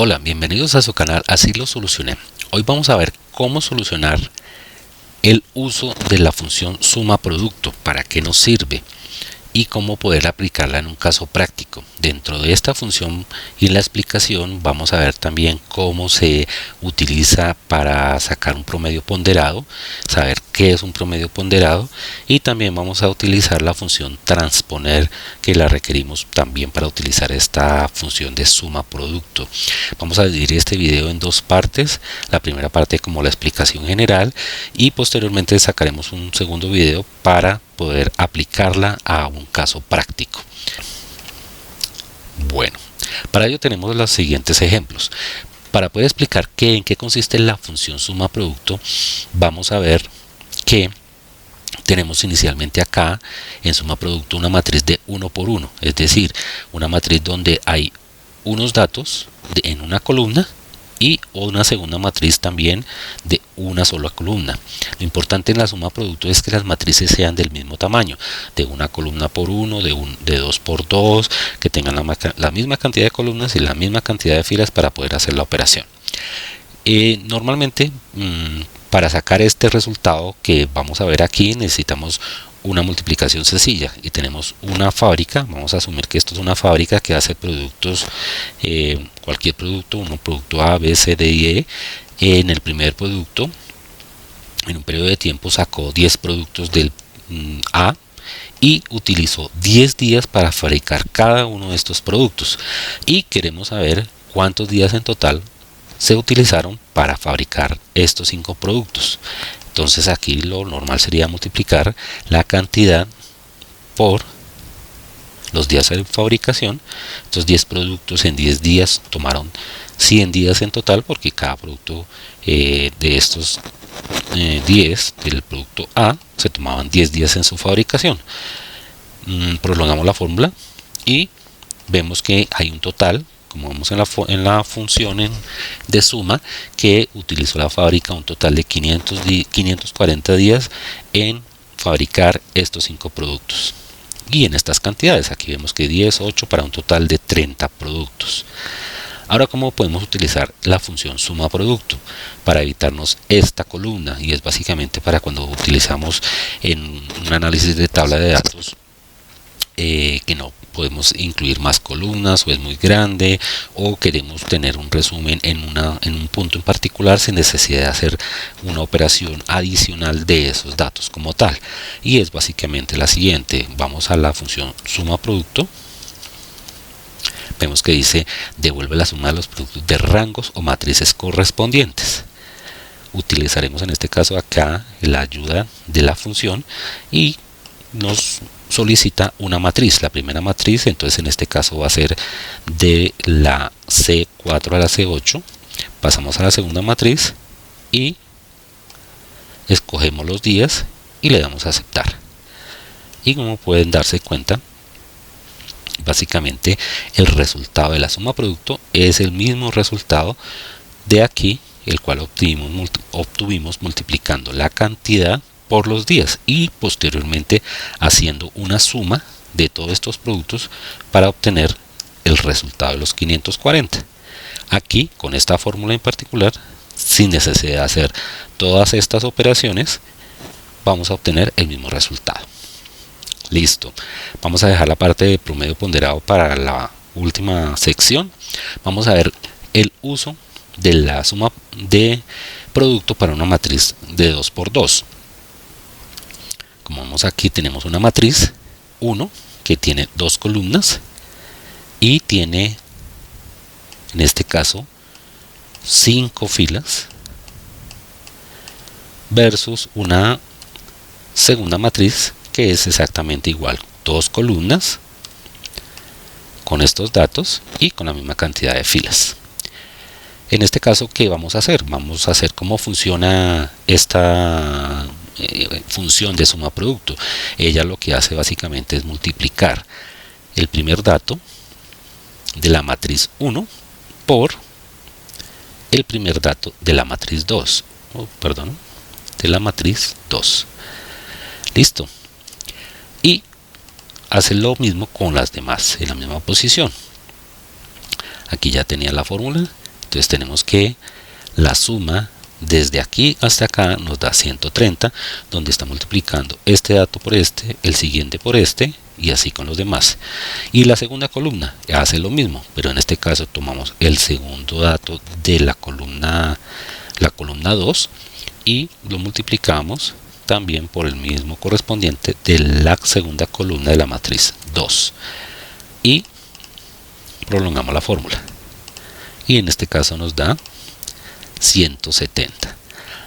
Hola, bienvenidos a su canal Así lo solucioné. Hoy vamos a ver cómo solucionar el uso de la función suma producto, para qué nos sirve y cómo poder aplicarla en un caso práctico. Dentro de esta función y la explicación vamos a ver también cómo se utiliza para sacar un promedio ponderado, saber qué es un promedio ponderado, y también vamos a utilizar la función transponer, que la requerimos también para utilizar esta función de suma producto. Vamos a dividir este video en dos partes. La primera parte como la explicación general, y posteriormente sacaremos un segundo video para poder aplicarla a un caso práctico. Bueno, para ello tenemos los siguientes ejemplos. Para poder explicar en qué consiste la función suma producto, vamos a ver que tenemos inicialmente acá en suma producto una matriz de 1 por 1, es decir, una matriz donde hay unos datos en una columna y una segunda matriz también de una sola columna. Lo importante en la suma producto es que las matrices sean del mismo tamaño, de una columna por 1, de 2 por 2, que tengan la misma cantidad de columnas y la misma cantidad de filas para poder hacer la operación. Normalmente para sacar este resultado que vamos a ver aquí necesitamos una multiplicación sencilla, y tenemos una fábrica. Vamos a asumir que esto es una fábrica que hace productos, cualquier producto, un producto A, B, C, D y E. En el primer producto, en un periodo de tiempo, sacó 10 productos del A y utilizó 10 días para fabricar cada uno de estos productos, y queremos saber cuántos días en total se utilizaron para fabricar estos 5 productos. Entonces aquí lo normal sería multiplicar la cantidad por los días de fabricación. Estos 10 productos en 10 días tomaron 100 días en total, porque cada producto de estos 10 del producto A se tomaban 10 días en su fabricación. Prolongamos la fórmula y vemos que hay un total, como vemos en la función de suma, que utilizó la fábrica un total de 540 días en fabricar estos 5 productos. Y en estas cantidades, aquí vemos que 10, 8 para un total de 30 productos. Ahora, ¿cómo podemos utilizar la función suma producto? Para evitarnos esta columna, y es básicamente para cuando utilizamos en un análisis de tabla de datos que no podemos incluir más columnas, o es muy grande, o queremos tener un resumen en un punto en particular sin necesidad de hacer una operación adicional de esos datos como tal. Y es básicamente la siguiente. Vamos a la función suma producto. Vemos que dice devuelve la suma de los productos de rangos o matrices correspondientes. Utilizaremos en este caso acá la ayuda de la función y nos solicita una matriz. La primera matriz, entonces en este caso va a ser de la C4 a la C8. Pasamos a la segunda matriz y escogemos los días y le damos a aceptar. Y como pueden darse cuenta, básicamente el resultado de la suma producto es el mismo resultado de aquí, el cual obtuvimos multiplicando la cantidad por los días y posteriormente haciendo una suma de todos estos productos para obtener el resultado de los 540. Aquí, con esta fórmula en particular, sin necesidad de hacer todas estas operaciones, vamos a obtener el mismo resultado. Listo. Vamos a dejar la parte de promedio ponderado para la última sección. Vamos a ver el uso de la suma de producto para una matriz de 2 por 2. Como vemos aquí, tenemos una matriz 1 que tiene 2 columnas y tiene, en este caso, 5 filas, versus una segunda matriz que es exactamente igual, 2 columnas con estos datos y con la misma cantidad de filas. En este caso, ¿qué vamos a hacer? Vamos a hacer cómo funciona esta función de suma producto. Ella lo que hace básicamente es multiplicar el primer dato de la matriz 1 por el primer dato de la matriz 2, de la matriz 2. Listo. Y hace lo mismo con las demás en la misma posición. Aquí ya tenía la fórmula, Entonces tenemos que la suma desde aquí hasta acá nos da 130, donde está multiplicando este dato por este, el siguiente por este, y así con los demás. Y la segunda columna hace lo mismo, pero en este caso tomamos el segundo dato de la columna 2 y lo multiplicamos también por el mismo correspondiente de la segunda columna de la matriz 2 y prolongamos la fórmula, y en este caso nos da 170.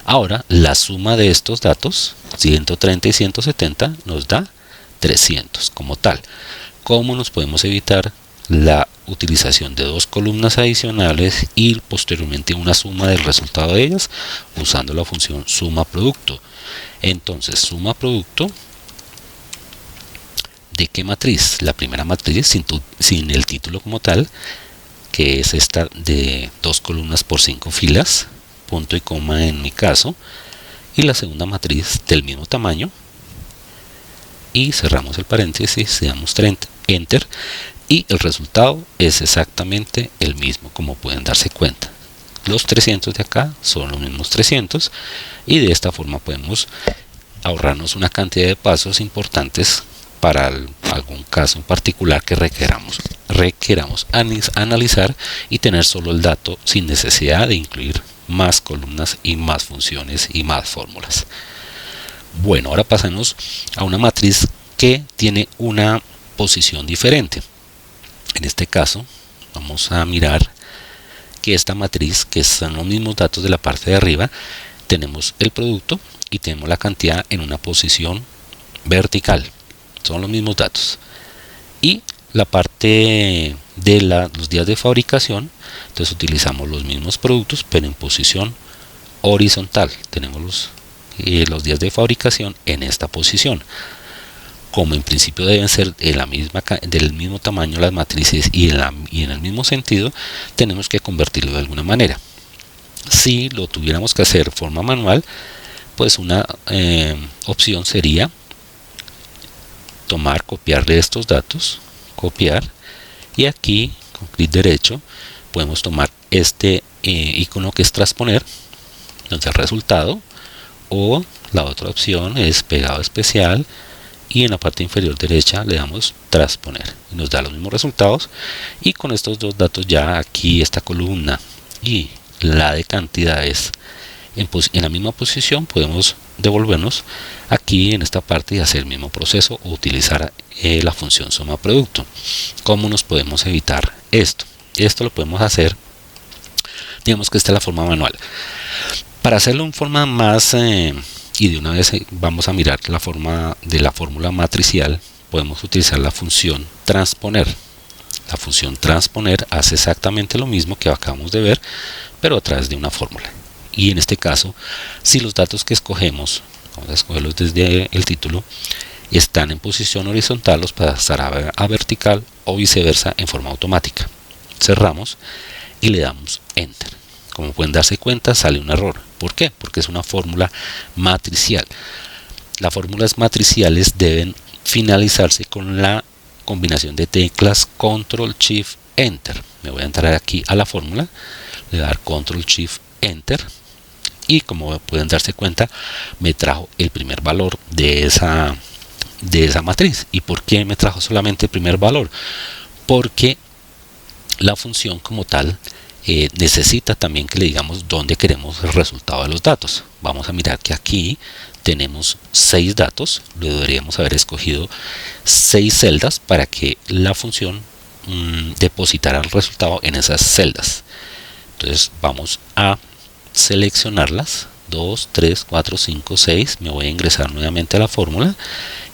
Ahora la suma de estos datos, 130 y 170, nos da 300 como tal. ¿Cómo nos podemos evitar la utilización de dos columnas adicionales y posteriormente una suma del resultado de ellas? Usando la función suma producto. Entonces, suma producto, ¿de qué matriz? La primera matriz sin el título como tal, que es esta de 2 columnas por 5 filas, punto y coma en mi caso, y la segunda matriz del mismo tamaño, y cerramos el paréntesis, le damos enter, y el resultado es exactamente el mismo, como pueden darse cuenta. Los 300 de acá son los mismos 300, y de esta forma podemos ahorrarnos una cantidad de pasos importantes para algún caso en particular que requeramos analizar y tener solo el dato sin necesidad de incluir más columnas y más funciones y más fórmulas. Bueno, ahora pasamos a una matriz que tiene una posición diferente. En este caso vamos a mirar que esta matriz, que son los mismos datos de la parte de arriba, tenemos el producto y tenemos la cantidad en una posición vertical. Son los mismos datos. Y la parte de los días de fabricación, entonces utilizamos los mismos productos pero en posición horizontal. Tenemos los días de fabricación en esta posición. Como en principio deben ser del mismo tamaño las matrices y en el mismo sentido, tenemos que convertirlo de alguna manera. Si lo tuviéramos que hacer de forma manual, pues una opción sería copiarle estos datos, copiar, y aquí con clic derecho podemos tomar este icono que es transponer, entonces el resultado, o la otra opción es pegado especial y en la parte inferior derecha le damos transponer y nos da los mismos resultados. Y con estos dos datos ya aquí esta columna y la de cantidades en la misma posición, podemos devolvernos aquí en esta parte y hacer el mismo proceso o utilizar la función suma producto. ¿Cómo nos podemos evitar esto? Esto lo podemos hacer, digamos que esta es la forma manual. Para hacerlo en forma más y de una vez vamos a mirar la forma de la fórmula matricial, podemos utilizar la función transponer. La función transponer hace exactamente lo mismo que acabamos de ver, pero a través de una fórmula. Y en este caso, si los datos que escogemos, vamos a escogerlos desde el título, están en posición horizontal, los pasará a vertical o viceversa en forma automática. Cerramos y le damos enter. Como pueden darse cuenta, sale un error. ¿Por qué? Porque es una fórmula matricial. Las fórmulas matriciales deben finalizarse con la combinación de teclas Control Shift Enter. Me voy a entrar aquí a la fórmula, le voy a dar Control Shift Enter, y como pueden darse cuenta, me trajo el primer valor de esa matriz. ¿Y por qué me trajo solamente el primer valor? Porque la función como tal necesita también que le digamos dónde queremos el resultado de los datos. Vamos a mirar que aquí tenemos 6 datos, le deberíamos haber escogido 6 celdas para que la función depositara el resultado en esas celdas. Entonces vamos a seleccionarlas, 2, 3, 4, 5, 6, me voy a ingresar nuevamente a la fórmula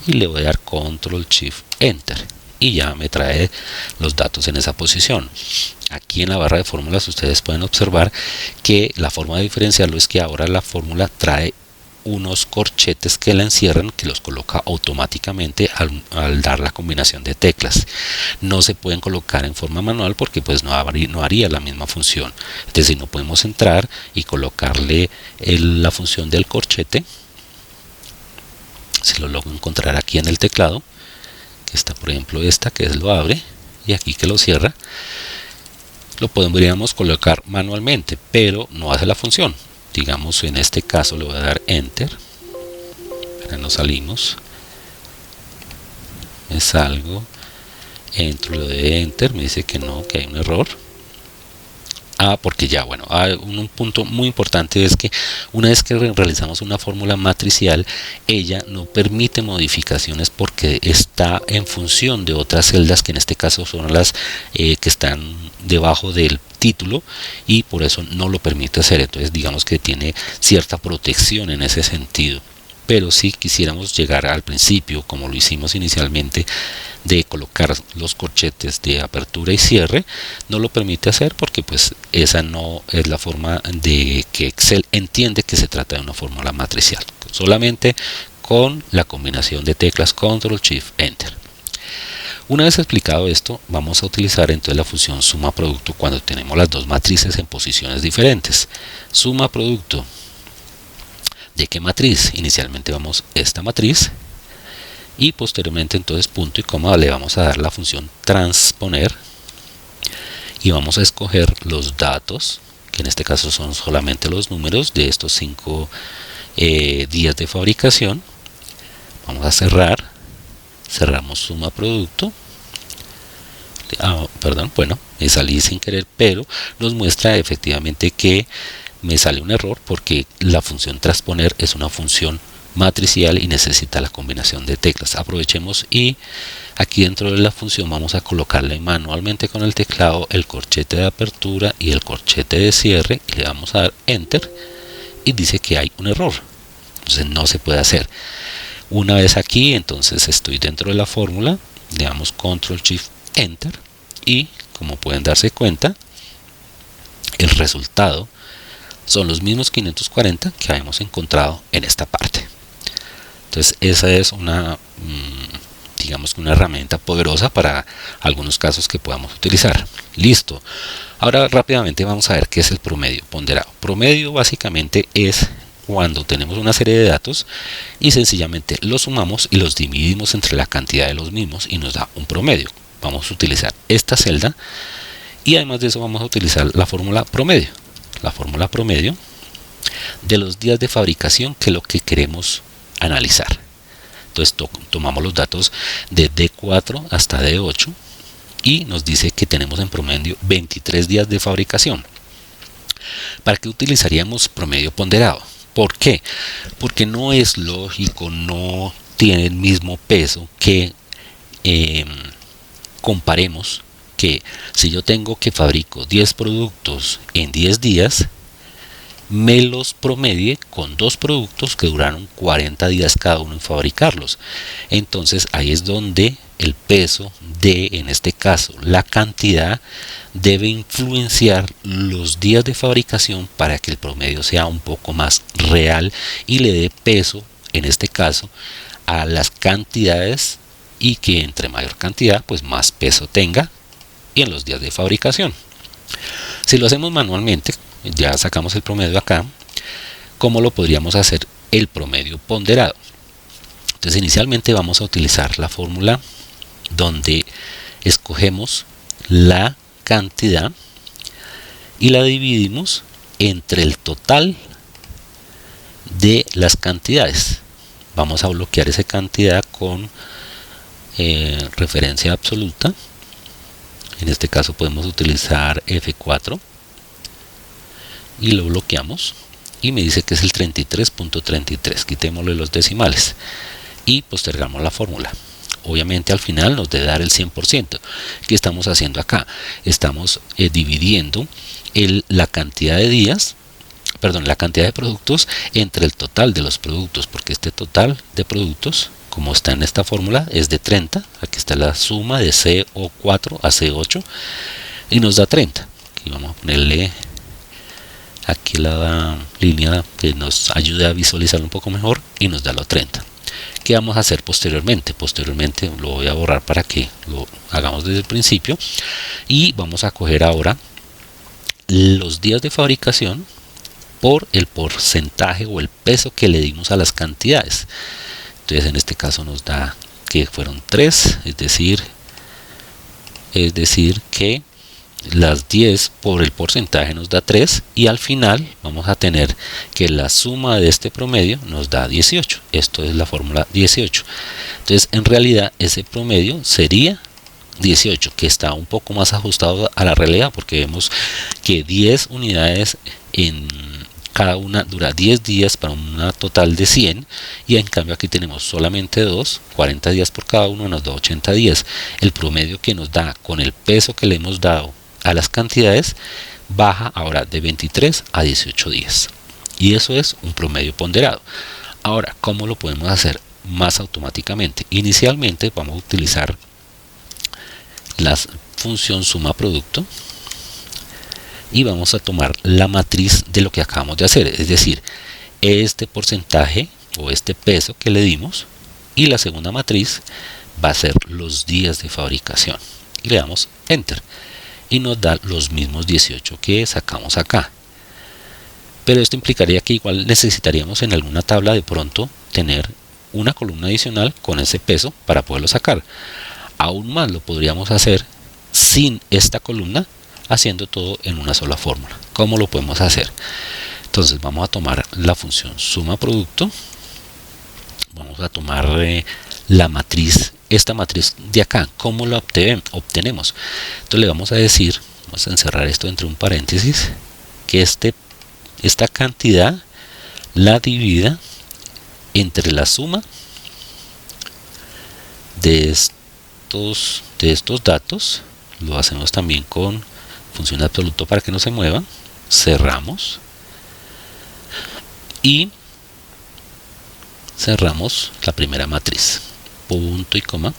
y le voy a dar Control Shift Enter y ya me trae los datos en esa posición. Aquí en la barra de fórmulas ustedes pueden observar que la forma de diferenciarlo es que ahora la fórmula trae unos corchetes que la encierran, que los coloca automáticamente al dar la combinación de teclas. No se pueden colocar en forma manual porque pues no haría la misma función. Es decir, no podemos entrar y colocarle la función del corchete. Si lo logro encontrar aquí en el teclado, que está por ejemplo esta, que es lo abre, y aquí que lo cierra. lo podríamos colocar manualmente, pero no hace la función. Digamos, en este caso le voy a dar Enter. Ahora nos salimos. Me salgo. Entro lo de Enter. Me dice que no, que hay un error. Porque ya, bueno, un punto muy importante es que una vez que realizamos una fórmula matricial, ella no permite modificaciones porque está en función de otras celdas, que en este caso son las que están debajo del título, y por eso no lo permite hacer. Entonces digamos que tiene cierta protección en ese sentido. Pero si quisiéramos llegar al principio, como lo hicimos inicialmente, de colocar los corchetes de apertura y cierre, no lo permite hacer porque pues esa no es la forma de que Excel entiende que se trata de una fórmula matricial. Solamente con la combinación de teclas Control Shift Enter. Una vez explicado esto, vamos a utilizar entonces la función suma producto cuando tenemos las dos matrices en posiciones diferentes. Suma producto. ¿De qué matriz? Inicialmente vamos esta matriz y posteriormente entonces punto y coma le vamos a dar la función transponer y vamos a escoger los datos, que en este caso son solamente los números de estos 5 días de fabricación. Vamos a cerrar, cerramos suma producto. Perdón, bueno, me salí sin querer, pero nos muestra efectivamente que me sale un error porque la función transponer es una función matricial y necesita la combinación de teclas. Aprovechemos y aquí dentro de la función vamos a colocarle manualmente con el teclado el corchete de apertura y el corchete de cierre, y le vamos a dar Enter y dice que hay un error, entonces no se puede hacer. Una vez aquí, entonces estoy dentro de la fórmula, le damos Control Shift Enter y como pueden darse cuenta, el resultado son los mismos 540 que habíamos encontrado en esta parte. Entonces esa es una digamos que una herramienta poderosa para algunos casos que podamos utilizar. Listo. Ahora rápidamente vamos a ver qué es el promedio ponderado. Promedio básicamente es cuando tenemos una serie de datos y sencillamente los sumamos y los dividimos entre la cantidad de los mismos y nos da un promedio. Vamos a utilizar esta celda y además de eso vamos a utilizar la fórmula promedio. La fórmula promedio de los días de fabricación, que es lo que queremos analizar. Entonces tomamos los datos de D4 hasta D8 y nos dice que tenemos en promedio 23 días de fabricación. ¿Para qué utilizaríamos promedio ponderado? ¿Por qué? Porque no es lógico, no tiene el mismo peso que comparemos que si yo tengo que fabrico 10 productos en 10 días, me los promedie con 2 productos que duraron 40 días cada uno en fabricarlos. Entonces ahí es donde el peso de, en este caso, la cantidad debe influenciar los días de fabricación para que el promedio sea un poco más real y le dé peso, en este caso, a las cantidades, y que entre mayor cantidad, pues más peso tenga y en los días de fabricación. Si lo hacemos manualmente, ya sacamos el promedio acá. ¿Cómo lo podríamos hacer el promedio ponderado? Entonces inicialmente vamos a utilizar la fórmula donde escogemos la cantidad y la dividimos entre el total de las cantidades. Vamos a bloquear esa cantidad con referencia absoluta. En este caso podemos utilizar F4 y lo bloqueamos y me dice que es el 33.33. Quitémosle los decimales y postergamos la fórmula. Obviamente al final nos debe dar el 100%. ¿Qué estamos haciendo acá? Estamos dividiendo la cantidad de días, perdón, la cantidad de productos entre el total de los productos, porque este total de productos, como está en esta fórmula, es de 30. Aquí está la suma de CO4 a C8 y nos da 30. Aquí vamos a ponerle aquí la línea que nos ayude a visualizarlo un poco mejor y nos da los 30. ¿Qué vamos a hacer posteriormente? Posteriormente lo voy a borrar para que lo hagamos desde el principio y vamos a coger ahora los días de fabricación por el porcentaje o el peso que le dimos a las cantidades. Entonces en este caso nos da que fueron 3, es decir que las 10 por el porcentaje nos da 3 y al final vamos a tener que la suma de este promedio nos da 18. Esto es la fórmula 18. Entonces en realidad ese promedio sería 18, que está un poco más ajustado a la realidad, porque vemos que 10 unidades en cada una dura 10 días para una total de 100, y en cambio aquí tenemos solamente 2, 40 días por cada uno nos da 80 días. El promedio que nos da con el peso que le hemos dado a las cantidades baja ahora de 23 a 18 días, y eso es un promedio ponderado. Ahora, ¿cómo lo podemos hacer más automáticamente? Inicialmente vamos a utilizar la función suma producto y vamos a tomar la matriz de lo que acabamos de hacer, es decir, este porcentaje o este peso que le dimos, y la segunda matriz va a ser los días de fabricación, y le damos enter y nos da los mismos 18 que sacamos acá. Pero esto implicaría que igual necesitaríamos en alguna tabla de pronto tener una columna adicional con ese peso para poderlo sacar. Aún más lo podríamos hacer sin esta columna, haciendo todo en una sola fórmula. ¿Cómo lo podemos hacer? Entonces vamos a tomar la función suma producto, vamos a tomar la matriz, esta matriz de acá. ¿Cómo la obtenemos? Entonces le vamos a decir, vamos a encerrar esto entre un paréntesis, que esta cantidad la divida entre la suma de estos datos. Lo hacemos también con función absoluto para que no se mueva, cerramos y cerramos la primera matriz, punto y coma,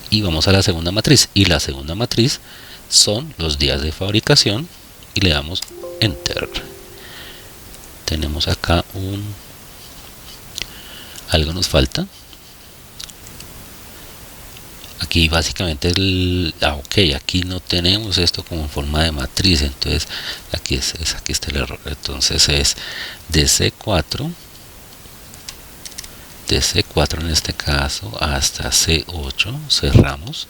y vamos a la segunda matriz, y la segunda matriz son los días de fabricación, y le damos enter. Tenemos acá algo nos falta. Aquí básicamente aquí no tenemos esto como forma de matriz, entonces aquí está el error. Entonces es de C4 en este caso hasta C8, cerramos,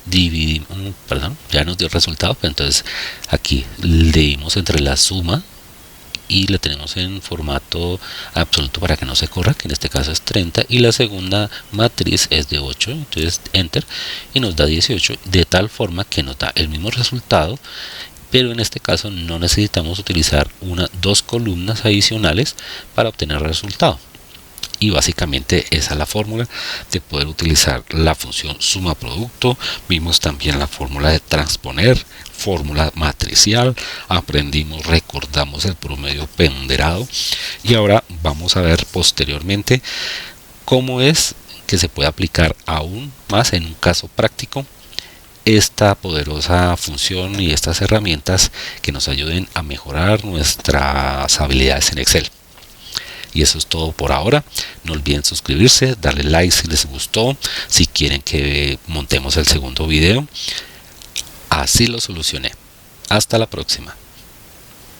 dividimos, perdón, ya nos dio el resultado, pero entonces aquí le dimos entre la suma y la tenemos en formato absoluto para que no se corra, que en este caso es 30, y la segunda matriz es de 8, entonces enter y nos da 18, de tal forma que nos da el mismo resultado, pero en este caso no necesitamos utilizar dos columnas adicionales para obtener el resultado. Y básicamente esa es la fórmula de poder utilizar la función suma producto. Vimos también la fórmula de transponer, fórmula matricial, recordamos el promedio ponderado, y ahora vamos a ver posteriormente cómo es que se puede aplicar aún más en un caso práctico esta poderosa función y estas herramientas que nos ayuden a mejorar nuestras habilidades en Excel. Y eso es todo por ahora. No olviden suscribirse, darle like si les gustó, si quieren que montemos el segundo video. Así lo solucioné. Hasta la próxima.